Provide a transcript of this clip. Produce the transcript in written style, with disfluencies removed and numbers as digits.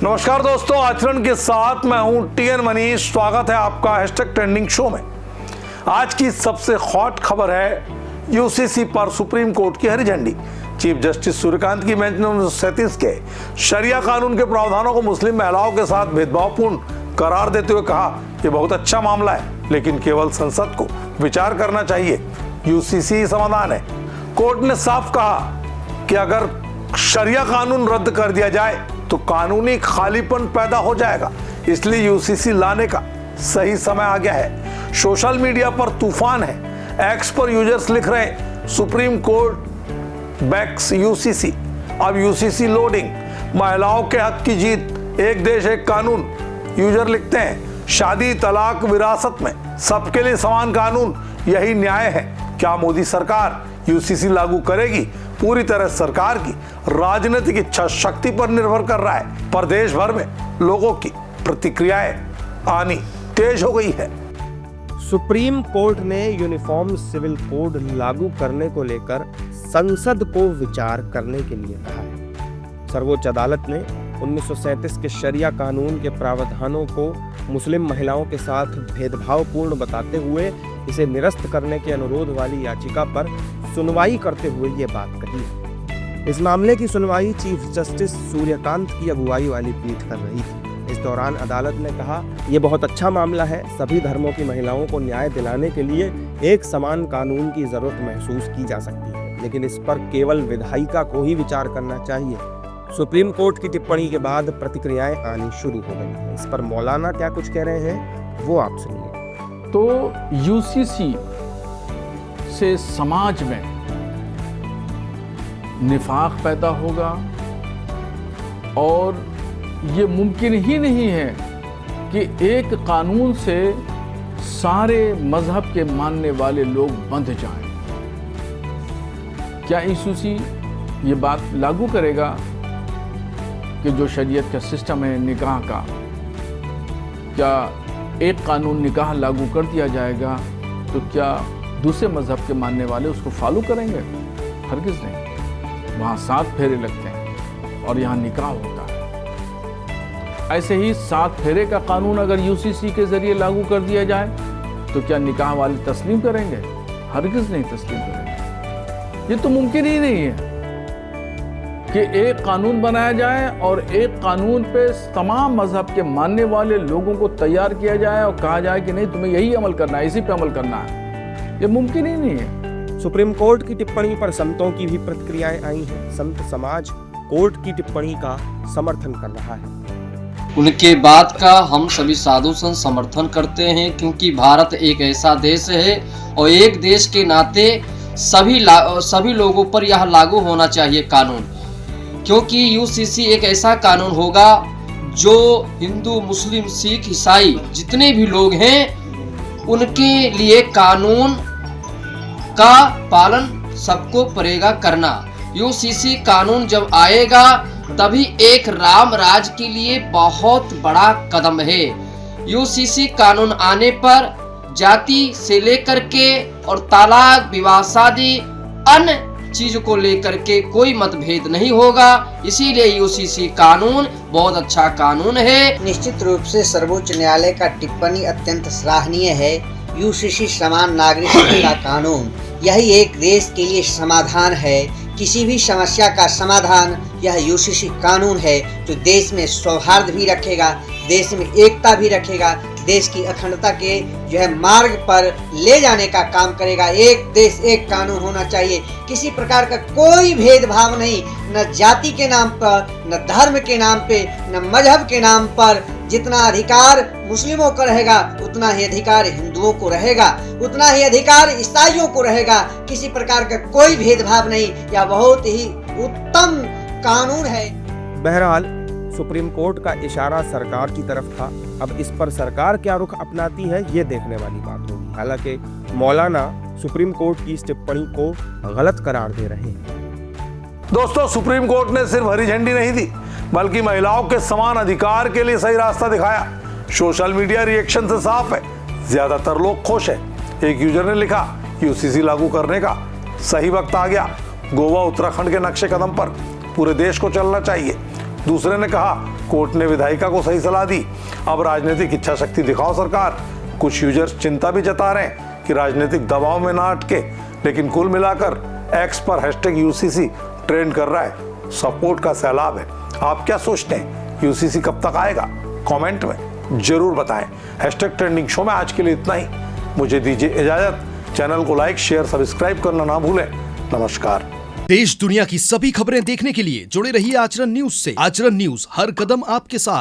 नमस्कार दोस्तों, आचरण के साथ मैं हूं टीएन मनीष। स्वागत है आपका हैशटैग ट्रेंडिंग शो में। आज की सबसे हॉट खबर है यूसीसी पर सुप्रीम कोर्ट की हरी झंडी। चीफ जस्टिस सूर्यकांत की बेंच ने 1937 के शरिया कानून के प्रावधानों को मुस्लिम महिलाओं के साथ भेदभावपूर्ण करार देते हुए कहा, यह बहुत अच्छा मामला है, लेकिन केवल संसद को विचार करना चाहिए। यूसीसी समाधान है। कोर्ट ने साफ कहा कि अगर शरिया कानून रद्द कर दिया जाए तो कानूनी खालीपन पैदा हो जाएगा, इसलिए यूसीसी लाने का सही समय आ गया है। सोशल मीडिया पर तूफान है। एक्स पर यूजर्स लिख रहे हैं, सुप्रीम कोर्ट बैक्स यूसीसी। अब यूसीसी लोडिंग, महिलाओं के हक की जीत, एक देश एक कानून। यूजर लिखते हैं, शादी, तलाक, विरासत में सबके लिए समान कानून, यही न्याय है। क्या मोदी सरकार यूसीसी लागू करेगी? पूरी तरह सरकार की राजनीतिक इच्छा शक्ति पर निर्भर कर रहा है, पर देश भर में लोगों की प्रतिक्रियाएं आनी तेज हो गई है। सुप्रीम कोर्ट ने यूनिफॉर्म सिविल कोड लागू करने को लेकर संसद को विचार करने के लिए कहा है। सर्वोच्च अदालत ने 1937 के शरिया कानून के प्रावधानों को मुस्लिम महिलाओं के साथ भेदभावपूर्ण बताते हुए इसे निरस्त करने के अनुरोध वाली याचिका पर सुनवाई करते हुए ये बात कही है। इस मामले की सुनवाई चीफ जस्टिस सूर्यकांत की अगुवाई वाली पीठ कर रही थी। इस दौरान अदालत ने कहा, यह बहुत अच्छा मामला है। सभी धर्मों की महिलाओं को न्याय दिलाने के लिए एक समान कानून की जरूरत महसूस की जा सकती है, लेकिन इस पर केवल विधायिका को ही विचार करना चाहिए। सुप्रीम कोर्ट की टिप्पणी के बाद प्रतिक्रियाएं आनी शुरू हो गई हैं। इस पर मौलाना क्या कुछ कह रहे हैं, वो आप सुनिए। तो यूसीसी से समाज में निफाक पैदा होगा और ये मुमकिन ही नहीं है कि एक कानून से सारे मजहब के मानने वाले लोग बंध जाएं। क्या यूसीसी ये बात लागू करेगा कि जो शरीयत का सिस्टम है निकाह का, क्या एक कानून निकाह लागू कर दिया जाएगा तो क्या दूसरे मजहब के मानने वाले उसको फॉलो करेंगे? हरगिज़ नहीं। वहाँ 7 फेरे लगते हैं और यहाँ निकाह होता है। ऐसे ही 7 फेरे का कानून अगर यूसीसी के जरिए लागू कर दिया जाए तो क्या निकाह वाले तस्लीम करेंगे? हरगिज़ नहीं तस्लीम करेंगे। ये तो मुमकिन ही नहीं है कि एक कानून बनाया जाए और एक कानून पे तमाम मजहब के मानने वाले लोगों को तैयार किया जाए और कहा जाए कि नहीं तुम्हें यही अमल करना है, इसी पे अमल करना है। ये मुमकिन ही नहीं है। सुप्रीम कोर्ट की टिप्पणी पर संतों की भी प्रतिक्रियाएं आई हैं। संत समाज कोर्ट की टिप्पणी का समर्थन कर रहा है। उनके बात का हम सभी साधु संत समर्थन करते हैं, क्योंकि भारत एक ऐसा देश है और एक देश के नाते सभी लोगों पर यह लागू होना चाहिए कानून, क्योंकि यूसीसी एक ऐसा कानून होगा जो हिंदू, मुस्लिम, सिख, ईसाई जितने भी लोग हैं उनके लिए कानून का पालन सबको पड़ेगा करना। यूसीसी कानून जब आएगा तभी एक राम राज के लिए बहुत बड़ा कदम है। यूसीसी कानून आने पर जाति से लेकर के और तलाक, विवाह, शादी, अन्य चीज को लेकर के कोई मतभेद नहीं होगा। इसीलिए यूसीसी कानून बहुत अच्छा कानून है। निश्चित रूप से सर्वोच्च न्यायालय का टिप्पणी अत्यंत सराहनीय है। यूसीसी समान नागरिकता का कानून यही एक देश के लिए समाधान है। किसी भी समस्या का समाधान यह यूसीसी कानून है, जो देश में सौहार्द भी रखेगा, देश में एकता भी रखेगा, देश की अखंडता के जो है मार्ग पर ले जाने का काम करेगा। एक देश एक कानून होना चाहिए। किसी प्रकार का कोई भेदभाव नहीं, न जाति के नाम पर, न धर्म के नाम पे, न मजहब के नाम पर। जितना अधिकार मुस्लिमों को रहेगा उतना ही अधिकार हिंदुओं को रहेगा, उतना ही अधिकार ईसाइयों को रहेगा। किसी प्रकार का कोई भेदभाव नहीं। यह बहुत ही उत्तम कानून है। बहरहाल सुप्रीम कोर्ट का इशारा सरकार की तरफ था। अब इस पर सरकार क्या रुख अपनाती है, ये देखने वाली बात होगी। हालांकि मौलाना सुप्रीम कोर्ट की इस टिप्पणी को गलत करार दे रहे हैं। दोस्तों, सुप्रीम कोर्ट ने सिर्फ हरी झंडी नहीं दी, बल्कि महिलाओं के समान अधिकार के लिए सही रास्ता दिखाया। सोशल मीडिया रिएक्शन से साफ है, ज्यादातर लोग खुश हैं। एक यूजर ने लिखा, यूसीसी लागू करने का सही वक्त आ गया। गोवा उत्तराखंड के नक्शे कदम पर पूरे देश को चलना चाहिए। दूसरे ने कहा कोर्ट ने विधायिका को सही सलाह दी, अब राजनीतिक इच्छा शक्ति दिखाओ सरकार। कुछ यूजर्स चिंता भी जता रहे हैं कि राजनीतिक दबाव में ना अटके, लेकिन कुल मिलाकर एक्स पर #UCC ट्रेंड कर रहा है। सपोर्ट का सैलाब है। आप क्या सोचते हैं, यूसीसी कब तक आएगा? कमेंट में जरूर बताएं। #ट्रेंडिंग शो में आज के लिए इतना ही। मुझे दीजिए इजाजत। चैनल को लाइक, शेयर, सब्सक्राइब करना ना भूलें। नमस्कार। देश दुनिया की सभी खबरें देखने के लिए जुड़े रहिए आचरण न्यूज से। आचरण न्यूज, हर कदम आपके साथ।